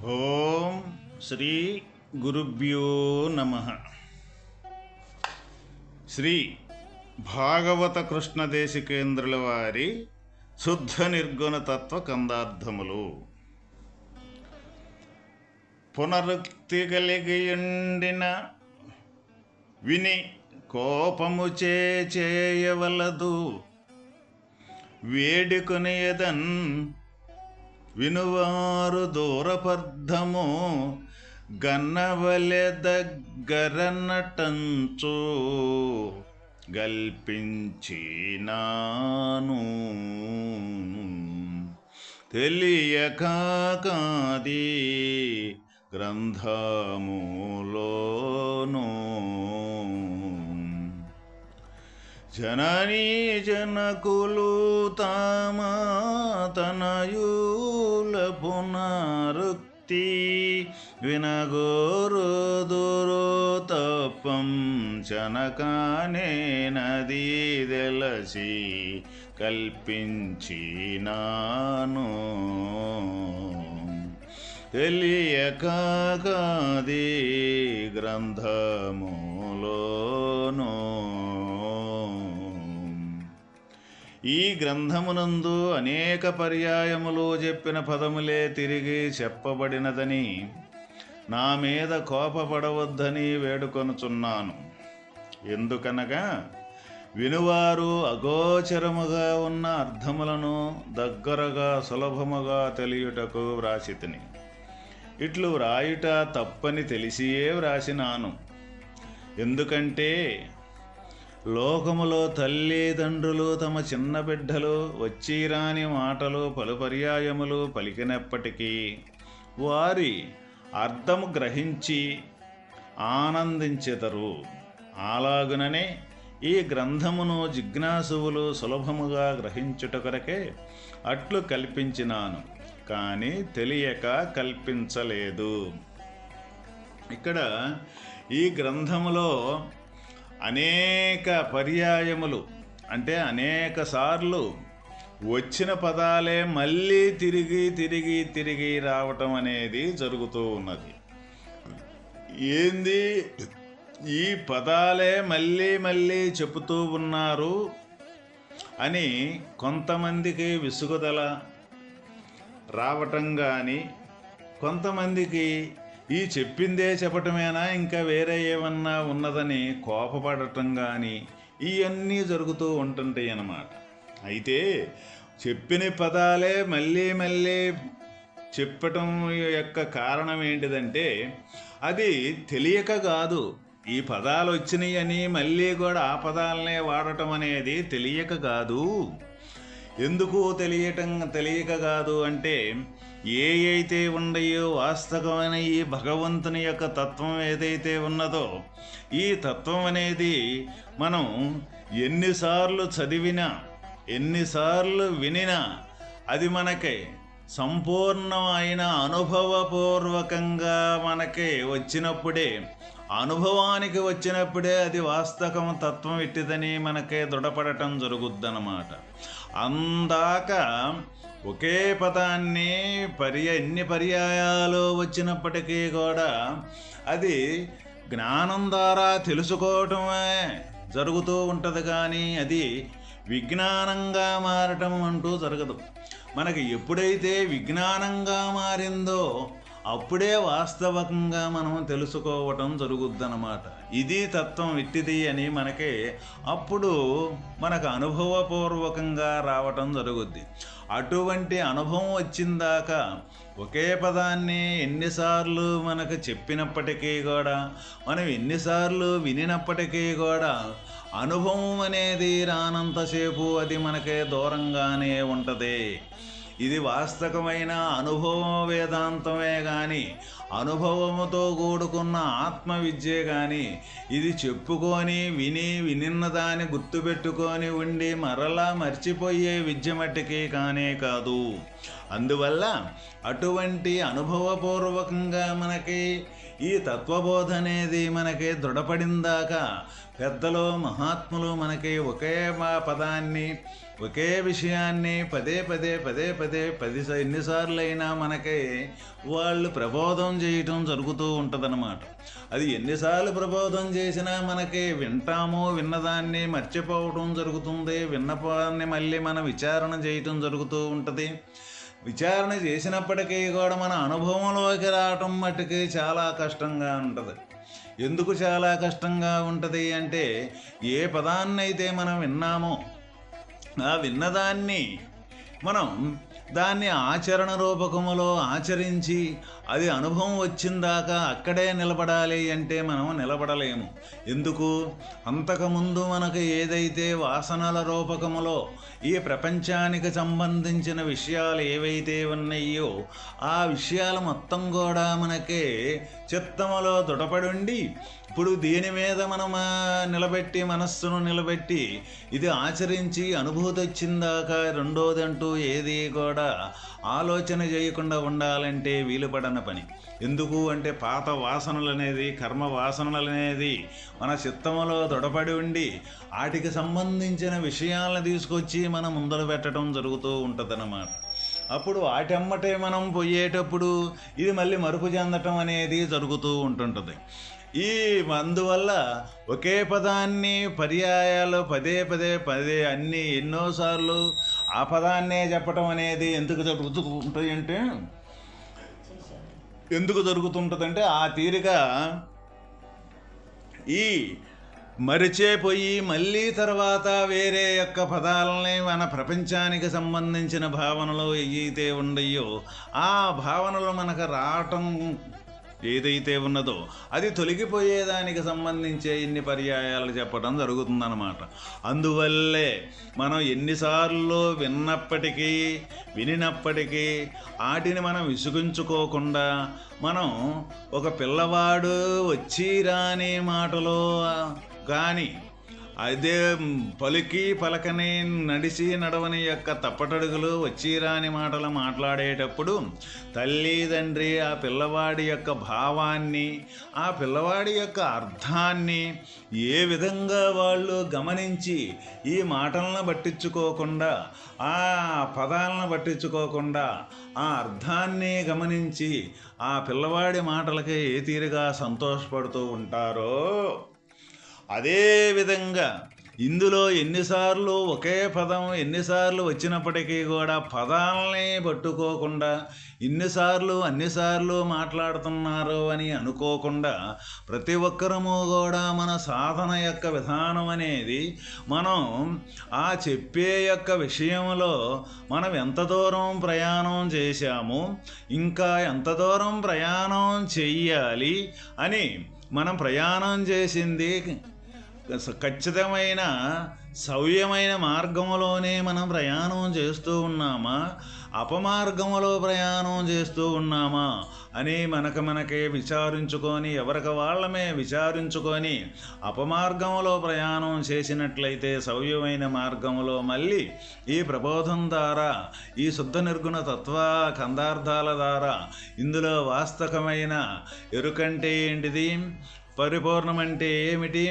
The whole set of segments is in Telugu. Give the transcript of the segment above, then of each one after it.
ఓం శ్రీ గురుభ్యో నమః. శ్రీ భాగవత కృష్ణదేశికేంద్రుల వారి శుద్ధ నిర్గుణ తత్వ కందార్థములు. పునరుక్తి కలిగియుండిన విని కోపము చేయవలదు, వేడుకొనియదన్ వినువారు దూరపర్ధము గన్నవలె దగ్గరనటంచు గల్పించినాను. తెలియక కాది గ్రంథములోను జననీ జనకులు తామా తనయుల పునరుక్తి వినగోరుదురు తప్పం చనకానే నది తెలసి కల్పించినాను. తెలియక కాది గ్రంథములోను. ఈ గ్రంథమునందు అనేక పర్యాయములు చెప్పిన పదములే తిరిగి చెప్పబడినదని, నా మీద కోపపడవద్దని వేడుకొనుచున్నాను. ఎందుకనగా వినువారు అగోచరముగా ఉన్న అర్థములను దగ్గరగా సులభముగా తెలియుటకు వ్రాసితిని. ఇట్లు వ్రాయుట తప్పని తెలిసియే వ్రాసినాను. ఎందుకంటే లోకములో తల్లిదండ్రులు తమ చిన్న బిడ్డలు వచ్చిరాని మాటలు పలు పర్యాయములు పలికినప్పటికీ వారి అర్థము గ్రహించి ఆనందించెదరు. అలాగుననే ఈ గ్రంథమును జిజ్ఞాసువులు సులభముగా గ్రహించుట కొరకే అట్లు కల్పించినాను, కానీ తెలియక కల్పించలేదు. ఇక్కడ ఈ గ్రంథములో అనేక పర్యాయములు అంటే అనేక సార్లు వచ్చిన పదాలే మళ్ళీ తిరిగి రావటం అనేది జరుగుతూ ఉన్నది. ఏంది ఈ పదాలే మళ్ళీ చెబుతూ ఉన్నారు అని కొంతమందికి విసుగుదల రావటం కానీ, కొంతమందికి ఈ చెప్పిందే చెప్పటమేనా ఇంకా వేరే ఏమన్నా ఉన్నదని కోపపడటం కానీ ఇవన్నీ జరుగుతూ ఉంటుంటాయి అన్నమాట. అయితే చెప్పిన పదాలే మళ్ళీ చెప్పటం యొక్క కారణం ఏంటిదంటే అది తెలియక కాదు. ఈ పదాలు వచ్చినాయి అని మళ్ళీ కూడా ఆ పదాలనే వాడటం అనేది తెలియక కాదు. ఎందుకు తెలియక కాదు అంటే అయితే ఉండయో వాస్తవమైన ఈ భగవంతుని యొక్క తత్వం ఏదైతే ఉన్నదో, ఈ తత్వం అనేది మనం ఎన్నిసార్లు చదివినా ఎన్నిసార్లు వినినా అది మనకి సంపూర్ణమైన అనుభవపూర్వకంగా మనకి వచ్చినప్పుడే, అనుభవానికి వచ్చినప్పుడే అది వాస్తవం తత్వం ఇట్టిదని మనకే దృఢపడటం జరుగుద్దన్నమాట. అందాక ఒకే పదాన్ని ఎన్ని పర్యాయాలు వచ్చినప్పటికీ కూడా అది జ్ఞానం ద్వారా తెలుసుకోవటమే జరుగుతూ ఉంటుంది, కానీ అది విజ్ఞానంగా మారటం అంటూ జరగదు. మనకి ఎప్పుడైతే విజ్ఞానంగా మారిందో అప్పుడే వాస్తవంగా మనం తెలుసుకోవటం జరుగుద్దన్నమాట. ఇది తత్వం ఇట్టిది అని మనకి అప్పుడు మనకు అనుభవపూర్వకంగా రావటం జరుగుద్ది. అటువంటి అనుభవం వచ్చిందాక ఒకే పదాన్ని ఎన్నిసార్లు మనకు చెప్పినప్పటికీ కూడా, మనం ఎన్నిసార్లు వినినప్పటికీ కూడా అనుభవం అనేది రానంతసేపు అది మనకే దూరంగానే ఉంటుంది. ఇది వాస్తవమైన అనుభవ వేదాంతమే కానీ, అనుభవముతో కూడుకున్న ఆత్మవిద్యే కానీ, ఇది చెప్పుకొని వినిన్న దాన్ని గుర్తుపెట్టుకొని ఉండి మరలా మర్చిపోయే విద్య మట్టికి కానే కాదు. అందువల్ల అటువంటి అనుభవపూర్వకంగా మనకి ఈ తత్వబోధ అనేది మనకి దృఢపడిందాక పెద్దలు మహాత్ములు మనకి ఒకే పదాన్ని ఒకే విషయాన్ని పదే పదే పదే పదే ఎన్నిసార్లైనా మనకి వాళ్ళు ప్రబోధం చేయటం జరుగుతూ ఉంటుందన్నమాట. అది ఎన్నిసార్లు ప్రబోధం చేసినా మనకి వింటామో విన్నదాన్ని మర్చిపోవటం జరుగుతుంది. విన్నపాన్ని మళ్ళీ మనం విచారణ చేయటం జరుగుతూ ఉంటుంది. విచారణ చేసినప్పటికీ కూడా మన అనుభవంలోకి రావటం మట్టుకి చాలా కష్టంగా ఉంటుంది. ఎందుకు చాలా కష్టంగా ఉంటుంది అంటే, ఏ పదాన్నైతే మనం విన్నామో ఆ విన్నదాన్ని మనం దాన్ని ఆచరణ రూపకములో ఆచరించి అది అనుభవం వచ్చిందాకా అక్కడే నిలబడాలి అంటే మనం నిలబడలేము. ఎందుకు? అంతకుముందు మనకు ఏదైతే వాసనల రూపకములో ఈ ప్రపంచానికి సంబంధించిన విషయాలు ఏవైతే ఉన్నాయో ఆ విషయాలు మొత్తం కూడా మనకి చిత్తములో దృఢపడి ఉండి ఇప్పుడు దీని మీద మనం నిలబెట్టి మనస్సును నిలబెట్టి ఇది ఆచరించి అనుభూతి వచ్చిందాకా రెండోదంటూ ఏది కూడా ఆలోచన చేయకుండా ఉండాలంటే వీలుపడని పని. ఎందుకు అంటే పాత వాసనలు అనేది కర్మ వాసనలు అనేది మన చిత్తములో దృఢపడి ఉండి వాటికి సంబంధించిన విషయాలను తీసుకొచ్చి మనం ముందలు పెట్టడం జరుగుతూ ఉంటుందన్నమాట. అప్పుడు వాటెమ్మటే మనం పోయేటప్పుడు ఇది మళ్ళీ మరుపు చెందటం అనేది జరుగుతూ ఉంటుంటుంది. అందువల్ల ఒకే పదాన్ని పర్యాయాలు పదే పదే పదే అన్నీ ఎన్నోసార్లు ఆ పదాన్నే చెప్పటం అనేది ఎందుకు జరుగుతుంటుందంటే ఆ తీరుగా ఈ మరిచేపోయి మళ్ళీ తర్వాత వేరే యొక్క పదాలని మన ప్రపంచానికి సంబంధించిన భావనలు ఏవైతే ఉన్నాయో ఆ భావనలు మనకు రావటం ఏదైతే ఉన్నదో అది తొలగిపోయేదానికి సంబంధించే ఇన్ని పర్యాయాలు చెప్పడం జరుగుతుందన్నమాట. అందువల్లే మనం ఎన్నిసార్లు వినినప్పటికీ వాటిని మనం విసుగించుకోకుండా మనం ఒక పిల్లవాడు వచ్చి రాని మాటలో కానీ అదే పలకని నడిచి నడవని యొక్క తప్పటడుగులు వచ్చిరాని మాటలు మాట్లాడేటప్పుడు తల్లిదండ్రి ఆ పిల్లవాడి యొక్క భావాన్ని ఆ పిల్లవాడి యొక్క అర్థాన్ని ఏ విధంగా వాళ్ళు గమనించి ఈ మాటలను పట్టించుకోకుండా ఆ పదాలను పట్టించుకోకుండా ఆ అర్థాన్ని గమనించి ఆ పిల్లవాడి మాటలకి ఏ తీరుగా సంతోషపడుతూ ఉంటారో అదేవిధంగా ఇందులో ఎన్నిసార్లు ఒకే పదం ఎన్నిసార్లు వచ్చినప్పటికీ కూడా పదాలని పట్టుకోకుండా అన్నిసార్లు మాట్లాడుతున్నారు అని అనుకోకుండా ప్రతి ఒక్కరము కూడా మన సాధన యొక్క విధానం అనేది మనం ఆ చెప్పే యొక్క విషయంలో మనం ఎంత దూరం ప్రయాణం చేశాము ఇంకా ఎంత దూరం ప్రయాణం చెయ్యాలి అని మనం ప్రయాణం చేసింది ఖచ్చితమైన సవ్యమైన మార్గంలోనే మనం ప్రయాణం చేస్తూ ఉన్నామా అపమార్గంలో ప్రయాణం చేస్తూ ఉన్నామా అని మనకే విచారించుకొని ఎవరికి వాళ్ళమే విచారించుకొని అపమార్గంలో ప్రయాణం చేసినట్లయితే సవ్యమైన మార్గంలో మళ్ళీ ఈ ప్రబోధం ద్వారా ఈ శుద్ధ నిర్గుణ తత్వ కందార్థాల ద్వారా ఇందులో వాస్తవమైన ఎరుకంటే ఏంటిది పరిపూర్ణమంటే ఏమిటి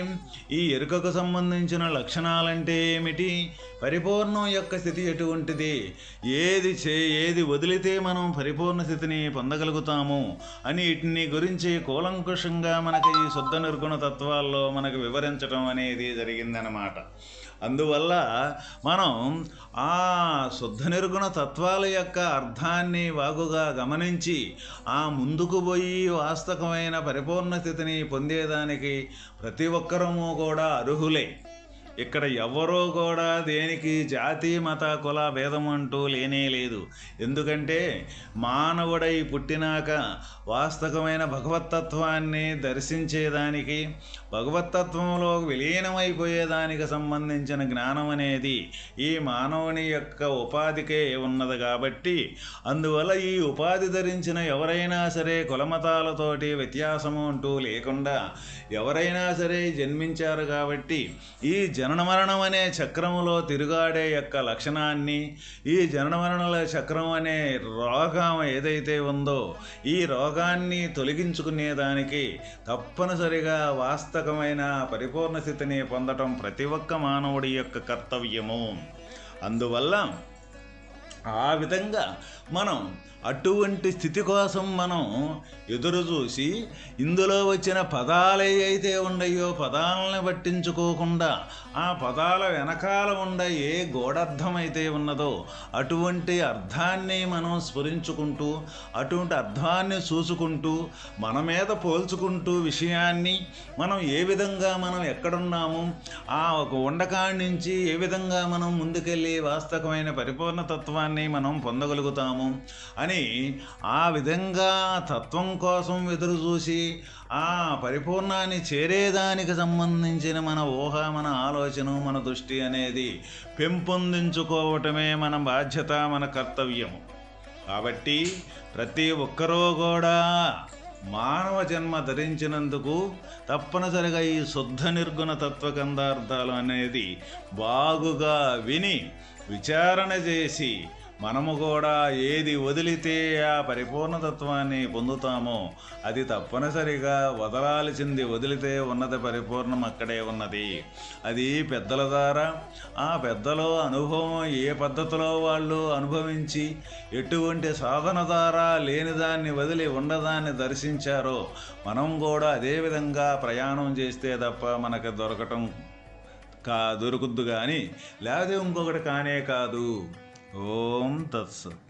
ఈ ఎరుకకు సంబంధించిన లక్షణాలంటే ఏమిటి పరిపూర్ణం యొక్క స్థితి ఎటువంటిది ఏది వదిలితే మనం పరిపూర్ణ స్థితిని పొందగలుగుతాము అని వీటిని గురించి కూలంకుషంగా మనకి ఈ శుద్ధ నిర్గుణ తత్వాల్లో మనకు వివరించడం అనేది జరిగిందనమాట. అందువల్ల మనం ఆ శుద్ధ నిర్గుణ తత్వాల యొక్క అర్థాన్ని వాగుగా గమనించి ఆ ముందుకు పోయి వాస్తవమైన పరిపూర్ణ స్థితిని పొందేదానికి ప్రతి ఒక్కరము కూడా అర్హులే. ఇక్కడ ఎవరో కూడా దేనికి జాతి మత కుల భేదం అంటూ లేనే లేదు. ఎందుకంటే మానవుడై పుట్టినాక వాస్తవమైన భగవత్తత్వాన్ని దర్శించేదానికి భగవత్తత్వంలో విలీనమైపోయేదానికి సంబంధించిన జ్ఞానం అనేది ఈ మానవుని యొక్క ఉపాధికే ఉన్నది కాబట్టి అందువల్ల ఈ ఉపాధి ధరించిన ఎవరైనా సరే కులమతాలతోటి వ్యత్యాసము అంటూ లేకుండా ఎవరైనా సరే జన్మించారు కాబట్టి ఈ జనన మరణం అనే చక్రములో తిరుగాడే యొక్క లక్షణాన్ని ఈ జనన మరణల చక్రం అనే రోగం ఏదైతే ఉందో ఈ రోగాన్ని తొలగించుకునేదానికి తప్పనిసరిగా వాస్తవమైన పరిపూర్ణ స్థితిని పొందటం ప్రతి ఒక్క మానవుడి యొక్క కర్తవ్యము. అందువల్ల ఆ విధంగా మనం అటువంటి స్థితి కోసం మనం ఎదురు చూసి ఇందులో వచ్చిన పదాలు అయితే ఉన్నాయో పదాలను పట్టించుకోకుండా ఆ పదాల వెనకాల ఉండ ఏ గూఢార్థం అయితే ఉన్నదో అటువంటి అర్థాన్ని మనం స్మరించుకుంటూ అటువంటి అర్థాన్ని చూసుకుంటూ మన మీద పోల్చుకుంటూ విషయాన్ని మనం ఏ విధంగా మనం ఎక్కడున్నాము ఆ ఒక ఉండకాడి నుంచి ఏ విధంగా మనం ముందుకెళ్ళి వాస్తవమైన పరిపూర్ణతత్వాన్ని మనం పొందగలుగుతాము అని ఆ విధంగా తత్వం కోసం ఎదురు చూసి ఆ పరిపూర్ణాన్ని చేరేదానికి సంబంధించిన మన ఊహ మన ఆలోచన మన దృష్టి అనేది పెంపొందించుకోవటమే మన బాధ్యత మన కర్తవ్యము. కాబట్టి ప్రతి ఒక్కరూ కూడా మానవ జన్మ ధరించినందుకు తప్పనిసరిగా ఈ శుద్ధ నిర్గుణ తత్వకందార్థాలు అనేది బాగుగా విని విచారణ చేసి మనము కూడా ఏది వదిలితే ఆ పరిపూర్ణతత్వాన్ని పొందుతామో అది తప్పనిసరిగా వదలాల్సింది వదిలితే ఉన్నది పరిపూర్ణం అక్కడే ఉన్నది. అది పెద్దల ద్వారా ఆ పెద్దలో అనుభవం ఏ పద్ధతిలో వాళ్ళు అనుభవించి ఎటువంటి సాధన ద్వారా లేనిదాన్ని వదిలి ఉన్నదాన్ని దర్శించారో మనం కూడా అదేవిధంగా ప్రయాణం చేస్తే తప్ప మనకు దొరుకుద్దు కానీ లేకపోతే ఇంకొకటి కానే కాదు. ఓం తత్సత్.